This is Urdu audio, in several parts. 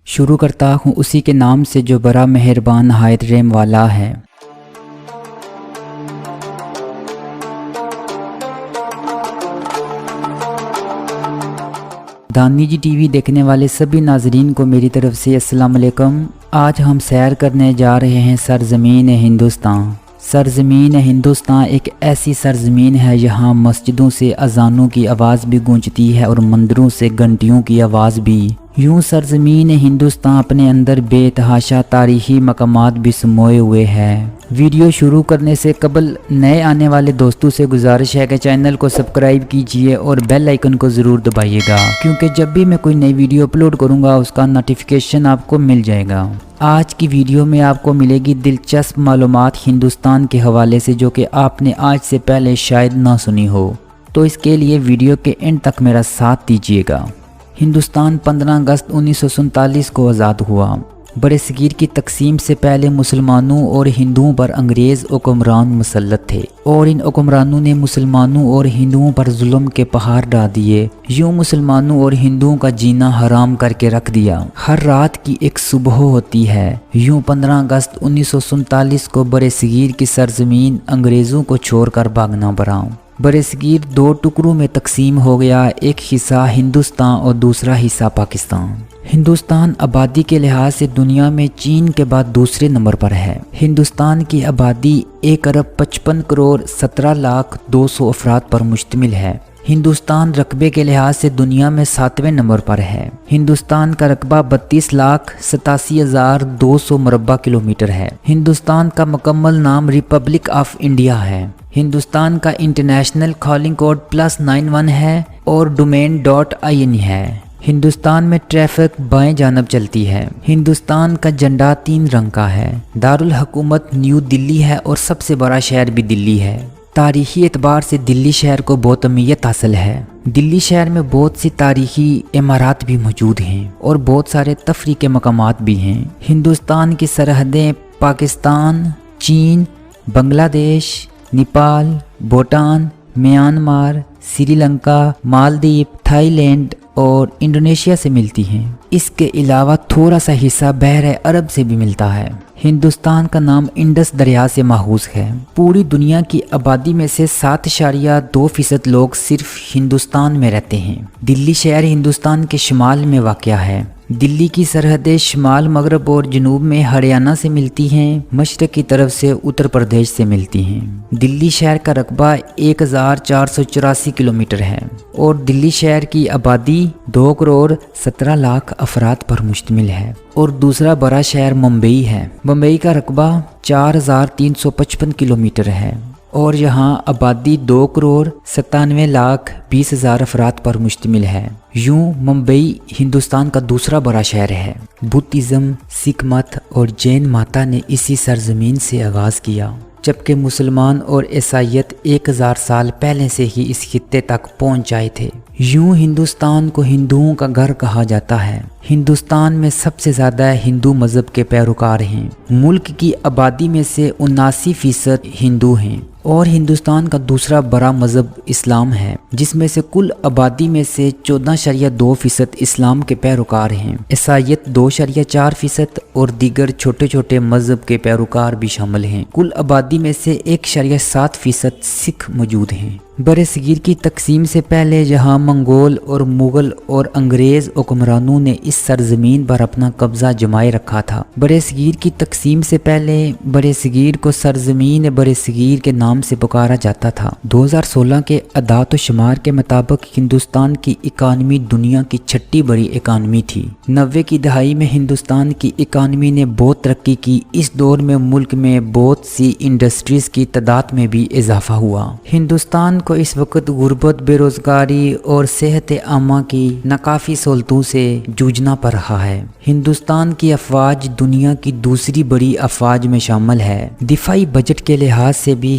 شروع کرتا ہوں اسی کے نام سے جو بڑا مہربان نہایت رحم والا ہے۔ دانی جی ٹی وی دیکھنے والے سبھی ناظرین کو میری طرف سے السلام علیکم۔ آج ہم سیر کرنے جا رہے ہیں سرزمین ہندوستان۔ سرزمین ہندوستان ایک ایسی سرزمین ہے جہاں مسجدوں سے اذانوں کی آواز بھی گونجتی ہے اور مندروں سے گھنٹیوں کی آواز بھی۔ یوں سرزمین ہندوستان اپنے اندر بے تحاشا تاریخی مقامات بھی سموئے ہوئے ہے۔ ویڈیو شروع کرنے سے قبل نئے آنے والے دوستوں سے گزارش ہے کہ چینل کو سبسکرائب کیجئے اور بیل آئیکن کو ضرور دبائیے گا، کیونکہ جب بھی میں کوئی نئی ویڈیو اپلوڈ کروں گا اس کا نوٹیفیکیشن آپ کو مل جائے گا۔ آج کی ویڈیو میں آپ کو ملے گی دلچسپ معلومات ہندوستان کے حوالے سے جو کہ آپ نے آج سے پہلے شاید نہ سنی ہو، تو اس کے لیے ویڈیو کے اینڈ تک میرا ساتھ دیجیے گا۔ ہندوستان 15 اگست 1947 کو آزاد ہوا۔ برصغیر کی تقسیم سے پہلے مسلمانوں اور ہندوؤں پر انگریز حکمران مسلط تھے اور ان حکمرانوں نے مسلمانوں اور ہندوؤں پر ظلم کے پہاڑ ڈال دیے۔ یوں مسلمانوں اور ہندوؤں کا جینا حرام کر کے رکھ دیا۔ ہر رات کی ایک صبح ہوتی ہے۔ یوں 15 اگست 1947 کو برصغیر کی سرزمین انگریزوں کو چھوڑ کر بھاگنا پڑا۔ برصغیر 2 ٹکڑوں میں تقسیم ہو گیا، ایک حصہ ہندوستان اور دوسرا حصہ پاکستان۔ ہندوستان آبادی کے لحاظ سے دنیا میں چین کے بعد دوسرے نمبر پر ہے۔ ہندوستان کی آبادی 1,55,17,02,000 افراد پر مشتمل ہے۔ ہندوستان رقبے کے لحاظ سے دنیا میں 7ویں نمبر پر ہے۔ ہندوستان کا رقبہ 32,87,200 مربع کلومیٹر ہے۔ ہندوستان کا مکمل نام ریپبلک آف انڈیا ہے۔ ہندوستان کا انٹرنیشنل کالنگ کوڈ +91 ہے اور ڈومین.in ہے۔ ہندوستان میں ٹریفک بائیں جانب چلتی ہے۔ ہندوستان کا جھنڈا 3 رنگ کا ہے۔ دارالحکومت نیو دلی ہے اور سب سے بڑا شہر بھی دلی ہے۔ تاریخی اعتبار سے دلی شہر کو بہت اہمیت حاصل ہے۔ دلی شہر میں بہت سی تاریخی عمارات بھی موجود ہیں اور بہت سارے تفریح کے مقامات بھی ہیں۔ ہندوستان کی سرحدیں پاکستان، چین، بنگلہ دیش، Nepal, Bhutan, Myanmar, Sri Lanka, Maldives, Thai land اور انڈونیشیا سے ملتی ہیں۔ اس کے علاوہ تھوڑا سا حصہ بحر عرب سے بھی ملتا ہے۔ ہندوستان کا نام انڈس دریا سے ماخوذ ہے۔ پوری دنیا کی آبادی میں سے 7.2% لوگ صرف ہندوستان میں رہتے ہیں۔ دلی شہر ہندوستان کے شمال میں واقع ہے۔ دلی کی سرحدیں شمال مغرب اور جنوب میں ہریانہ سے ملتی ہیں، مشرق کی طرف سے اتر پردیش سے ملتی ہیں۔ دلی شہر کا رقبہ 1,484 کلومیٹر ہے اور دلی شہر کی آبادی 2,17,00,000 افراد پر مشتمل ہے۔ اور دوسرا بڑا شہر ممبئی ہے۔ ممبئی کا رقبہ 4,355 کلومیٹر ہے اور یہاں آبادی 2,97,20,000 افراد پر مشتمل ہے۔ یوں ممبئی ہندوستان کا دوسرا بڑا شہر ہے۔ بدھزم، سکھ مت اور جین ماتا نے اسی سرزمین سے آغاز کیا، جبکہ مسلمان اور عیسائیت 1000 سال پہلے سے ہی اس خطے تک پہنچ جائے تھے۔ یوں ہندوستان کو ہندوؤں کا گھر کہا جاتا ہے۔ ہندوستان میں سب سے زیادہ ہندو مذہب کے پیروکار ہیں۔ ملک کی آبادی میں سے 79% ہندو ہیں اور ہندوستان کا دوسرا بڑا مذہب اسلام ہے، جس میں سے کل آبادی میں سے 14.2% اسلام کے پیروکار ہیں۔ عیسائیت 2.4% اور دیگر چھوٹے چھوٹے مذہب کے پیروکار بھی شامل ہیں۔ کل آبادی میں سے 1.7% سکھ موجود ہیں۔ برصغیر کی تقسیم سے پہلے جہاں منگول اور مغل اور انگریز حکمرانوں نے اس سرزمین پر اپنا قبضہ جمائے رکھا تھا۔ برصغیر کی تقسیم سے پہلے برصغیر کو سرزمین برصغیر کے نام سے پکارا جاتا تھا۔ 2016 کے اعداد و شمار کے مطابق ہندوستان کی اکانومی دنیا کی 6ٹھی بڑی اکانومی تھی۔ 90 کی دہائی میں ہندوستان کی اکانومی نے بہت ترقی کی۔ اس دور میں ملک میں بہت سی انڈسٹریز کی تعداد میں بھی اضافہ ہوا۔ ہندوستان کو اس وقت غربت، بے روزگاری اور صحت عامہ کی ناکافی سہولتوں سے جوجھنا پڑ رہا ہے۔ ہندوستان کی افواج دنیا کی دوسری بڑی افواج میں شامل ہے۔ دفاعی بجٹ کے لحاظ سے بھی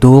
2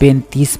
35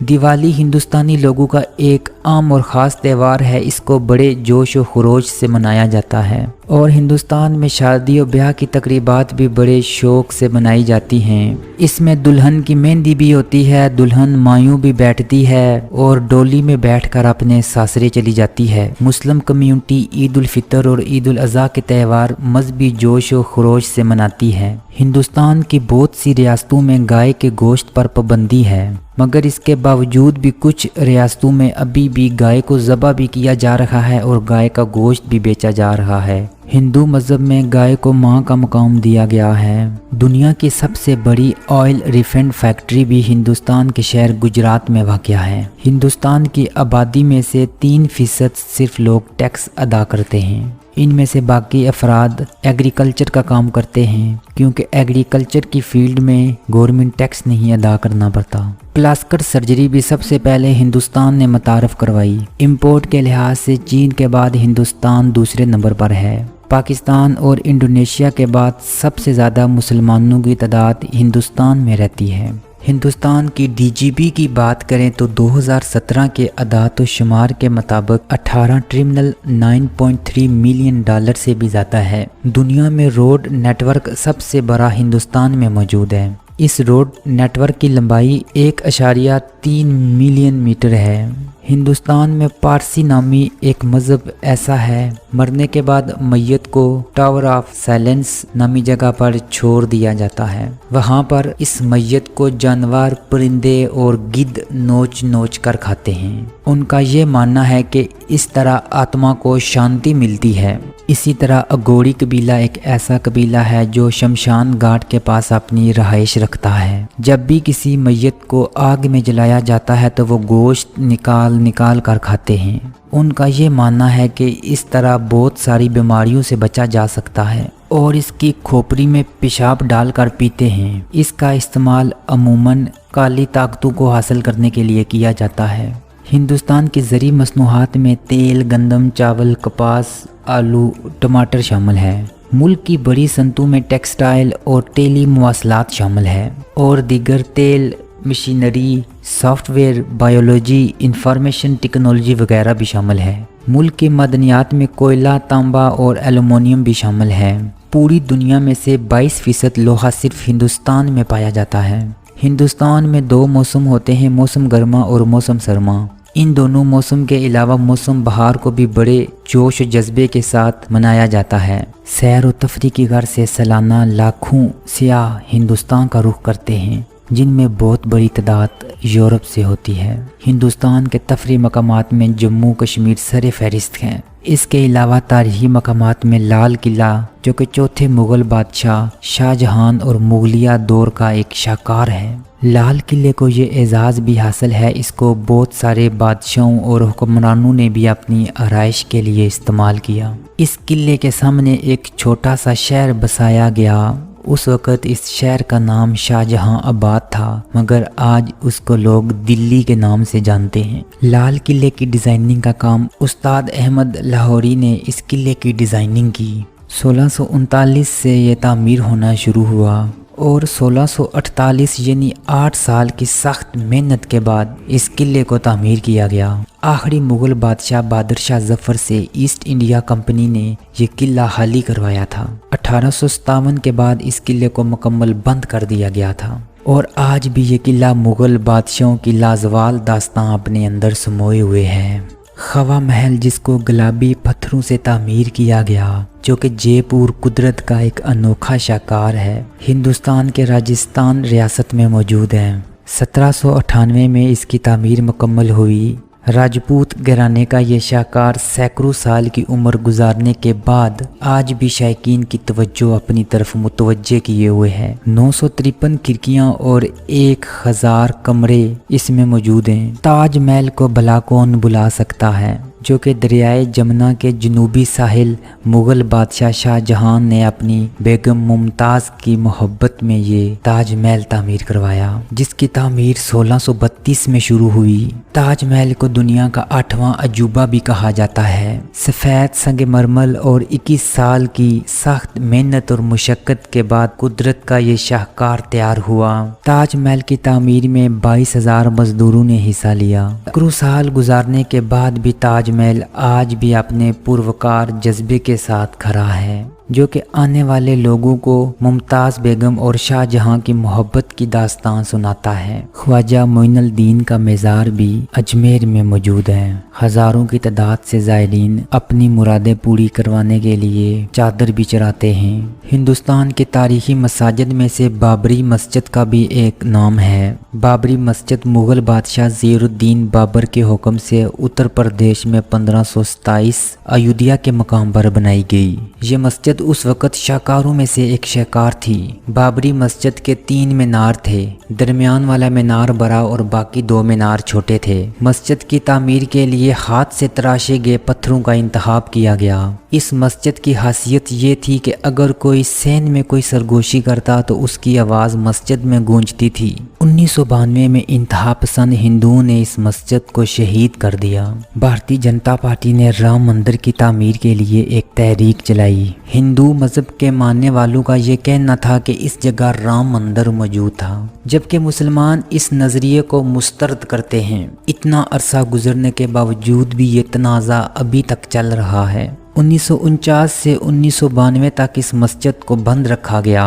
دیوالی ہندوستانی لوگوں کا ایک عام اور خاص تہوار ہے۔ اس کو بڑے جوش و خروش سے منایا جاتا ہے اور ہندوستان میں شادی و بیاہ کی تقریبات بھی بڑے شوق سے منائی جاتی ہیں۔ اس میں دلہن کی مہندی بھی ہوتی ہے، دلہن مایوں بھی بیٹھتی ہے اور ڈولی میں بیٹھ کر اپنے ساسرے چلی جاتی ہے۔ مسلم کمیونٹی عید الفطر اور عید الاضحیٰ کے تہوار مذہبی جوش و خروش سے مناتی ہے۔ ہندوستان کی بہت سی ریاستوں میں گائے کے گوشت پر پابندی ہے، مگر اس کے باوجود بھی کچھ ریاستوں میں ابھی بھی گائے کو ذبح بھی کیا جا رہا ہے اور گائے کا گوشت بھی بیچا جا رہا ہے۔ ہندو مذہب میں گائے کو ماں کا مقام دیا گیا ہے۔ دنیا کی سب سے بڑی آئل ریفائنڈ فیکٹری بھی ہندوستان کے شہر گجرات میں واقع ہے۔ ہندوستان کی آبادی میں سے 3% صرف لوگ ٹیکس ادا کرتے ہیں۔ ان میں سے باقی افراد ایگریکلچر کا کام کرتے ہیں، کیونکہ ایگریکلچر کی فیلڈ میں گورنمنٹ ٹیکس نہیں ادا کرنا پڑتا۔ پلاسٹک سرجری بھی سب سے پہلے ہندوستان نے متعارف کروائی۔ امپورٹ کے لحاظ سے چین کے بعد ہندوستان دوسرے نمبر پر ہے۔ پاکستان اور انڈونیشیا کے بعد سب سے زیادہ مسلمانوں کی تعداد ہندوستان میں رہتی ہے۔ ہندوستان کی ڈی جی پی کی بات کریں تو 2017 کے اعداد و شمار کے مطابق 18 ٹریلین $9.3 ملین سے بھی زیادہ ہے۔ دنیا میں روڈ نیٹ ورک سب سے بڑا ہندوستان میں موجود ہے۔ اس روڈ نیٹ ورک کی لمبائی 1.3 ملین میٹر ہے۔ ہندوستان میں پارسی نامی ایک مذہب ایسا ہے، مرنے کے بعد میت کو ٹاور آف سائلنس نامی جگہ پر چھوڑ دیا جاتا ہے۔ وہاں پر اس میت کو جانور، پرندے اور گدھ نوچ نوچ کر کھاتے ہیں۔ ان کا یہ ماننا ہے کہ اس طرح آتما کو شانتی ملتی ہے۔ اسی طرح اگوڑی قبیلہ ایک ایسا قبیلہ ہے جو شمشان گھاٹ کے پاس اپنی رہائش رکھتا ہے۔ جب بھی کسی میت کو آگ میں جلایا جاتا ہے تو وہ گوشت نکال کر کھاتے ہیں۔ ان کا یہ ماننا ہے کہ اس طرح بہت ساری بیماریوں سے بچا جا سکتا ہے، اور اس کی کھوپڑی میں پیشاب ڈال کر پیتے ہیں۔ اس کا استعمال عموماً کالی طاقتوں کو حاصل کرنے کے لیے کیا جاتا ہے۔ ہندوستان کی زرعی مصنوعات میں تیل، گندم، چاول، کپاس، آلو، ٹماٹر شامل ہے۔ ملک کی بڑی صنعتوں میں ٹیکسٹائل اور ٹیلی مواصلات شامل ہے، اور دیگر تیل، machinery, soft where, biology, information technology وغیرہ بھی شامل ہے۔ ملک کی معدنیات میں کوئلہ، تانبا اور ایلومینیم بھی شامل ہے۔ پوری دنیا میں سے 22% لوہا صرف ہندوستان میں پایا جاتا ہے۔ ہندوستان میں 2 موسم ہوتے ہیں، موسم گرما اور موسم سرما۔ ان دونوں موسم کے علاوہ موسم بہار کو بھی بڑے جوش و جذبے کے ساتھ منایا جاتا ہے۔ سیر و تفریح کی غرض سے سالانہ لاکھوں سیاح ہندوستان کا رخ کرتے ہیں، جن میں بہت بڑی تعداد یورپ سے ہوتی ہے۔ ہندوستان کے تفریح مقامات میں جموں کشمیر سر فہرست ہیں۔ اس کے علاوہ تاریخی مقامات میں لال قلعہ، جو کہ چوتھے مغل بادشاہ شاہ جہاں اور مغلیہ دور کا ایک شاہکار ہے۔ لال قلعے کو یہ اعزاز بھی حاصل ہے، اس کو بہت سارے بادشاہوں اور حکمرانوں نے بھی اپنی آرائش کے لیے استعمال کیا۔ اس قلعے کے سامنے ایک چھوٹا سا شہر بسایا گیا۔ اس وقت اس شہر کا نام شاہ جہاں آباد تھا، مگر آج اس کو لوگ دلی کے نام سے جانتے ہیں۔ لال قلعے کی ڈیزائننگ کا کام استاد احمد لاہوری نے اس قلعے کی ڈیزائننگ کی۔ 1639 سے یہ تعمیر ہونا شروع ہوا اور 1648 یعنی 8 سال کی سخت محنت کے بعد اس قلعے کو تعمیر کیا گیا۔ آخری مغل بادشاہ بہادر شاہ ظفر سے ایسٹ انڈیا کمپنی نے یہ قلعہ خالی کروایا تھا۔ 1857 کے بعد اس قلعے کو مکمل بند کر دیا گیا تھا، اور آج بھی یہ قلعہ مغل بادشاہوں کی لازوال داستان اپنے اندر سموئے ہوئے ہے۔ خوا محل، جس کو گلابی پتھروں سے تعمیر کیا گیا، جو کہ جے پور قدرت کا ایک انوکھا شاہکار ہے، ہندوستان کے راجستھان ریاست میں موجود ہے۔ 1798 میں اس کی تعمیر مکمل ہوئی۔ راجپوت گھرانے کا یہ شاہکار سینکڑوں سال کی عمر گزارنے کے بعد آج بھی شائقین کی توجہ اپنی طرف متوجہ کیے ہوئے ہے۔ 953 کھڑکیاں اور 1000 کمرے اس میں موجود ہیں۔ تاج محل کو بھلا کون بلا سکتا ہے۔ جو کہ دریائے جمنا کے جنوبی ساحل مغل بادشاہ شاہ جہان نے اپنی بیگم ممتاز کی محبت میں یہ تاج محل تعمیر کروایا، جس کی تعمیر 1632 میں شروع ہوئی۔ تاج محل کو دنیا کا 8واں عجوبہ بھی کہا جاتا ہے۔ سفید سنگ مرمر اور 21 سال کی سخت محنت اور مشقت کے بعد قدرت کا یہ شاہکار تیار ہوا۔ تاج محل کی تعمیر میں 22,000 مزدوروں نے حصہ لیا۔ سینکڑوں سال گزارنے کے بعد بھی تاج محل آج بھی اپنے پروکار جذبے کے ساتھ کھڑا ہے، جو کہ آنے والے لوگوں کو ممتاز بیگم اور شاہ جہاں کی محبت کی داستان سناتا ہے۔ خواجہ معین الدین کا مزار بھی اجمیر میں موجود ہے۔ ہزاروں کی تعداد سے زائرین اپنی مرادیں پوری کروانے کے لیے چادر بھی چڑھاتے ہیں۔ ہندوستان کے تاریخی مساجد میں سے بابری مسجد کا بھی ایک نام ہے۔ بابری مسجد مغل بادشاہ زیر الدین بابر کے حکم سے اتر پردیش میں 1527 ایودھیا کے مقام پر بنائی گئی۔ یہ مسجد اس وقت شاہکاروں میں سے ایک شاہکار تھی۔ بابری مسجد کے 3 مینار تھے، درمیان والا مینار بڑا اور باقی 2 مینار چھوٹے تھے۔ مسجد کی تعمیر کے لیے ہاتھ سے تراشے گئے پتھروں کا انتخاب کیا گیا۔ اس مسجد کی خاصیت یہ تھی کہ اگر کوئی سین میں کوئی سرگوشی کرتا تو اس کی آواز مسجد میں گونجتی تھی۔ 1992 میں انتہا پسند ہندوؤں نے اس مسجد کو شہید کر دیا۔ بھارتی جنتا پارٹی نے رام مندر کی تعمیر کے لیے ایک تحریک چلائی۔ ہندو مذہب کے ماننے والوں کا یہ کہنا تھا کہ اس جگہ رام مندر موجود تھا، جبکہ مسلمان اس نظریے کو مسترد کرتے ہیں۔ اتنا عرصہ گزرنے کے باوجود بھی یہ تنازع ابھی تک چل رہا ہے۔ 1949 سے 1992 تک اس مسجد کو بند رکھا گیا۔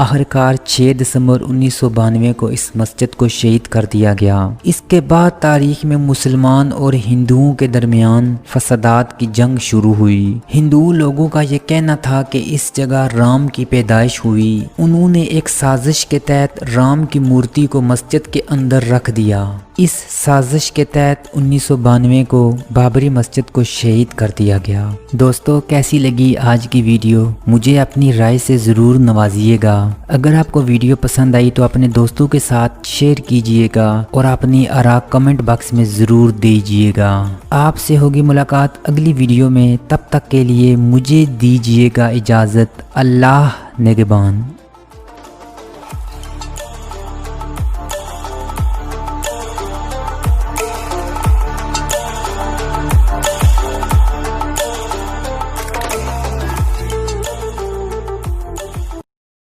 آخرکار 6 دسمبر 1992 کو اس مسجد کو شہید کر دیا گیا۔ اس کے بعد تاریخ میں مسلمان اور ہندوؤں کے درمیان فسادات کی جنگ شروع ہوئی۔ ہندو لوگوں کا یہ کہنا تھا کہ اس جگہ رام کی پیدائش ہوئی۔ انہوں نے ایک سازش کے تحت رام کی مورتی کو مسجد کے اندر رکھ دیا۔ اس سازش کے تحت 1992 کو بابری مسجد کو شہید کر دیا گیا۔ دوستو، کیسی لگی آج کی ویڈیو؟ مجھے اپنی رائے سے ضرور نوازیے گا۔ اگر آپ کو ویڈیو پسند آئی تو اپنے دوستوں کے ساتھ شیئر کیجیے گا اور اپنی آراء کمنٹ باکس میں ضرور دیجیے گا۔ آپ سے ہوگی ملاقات اگلی ویڈیو میں، تب تک کے لیے مجھے دیجیے گا اجازت۔ اللہ نگہبان۔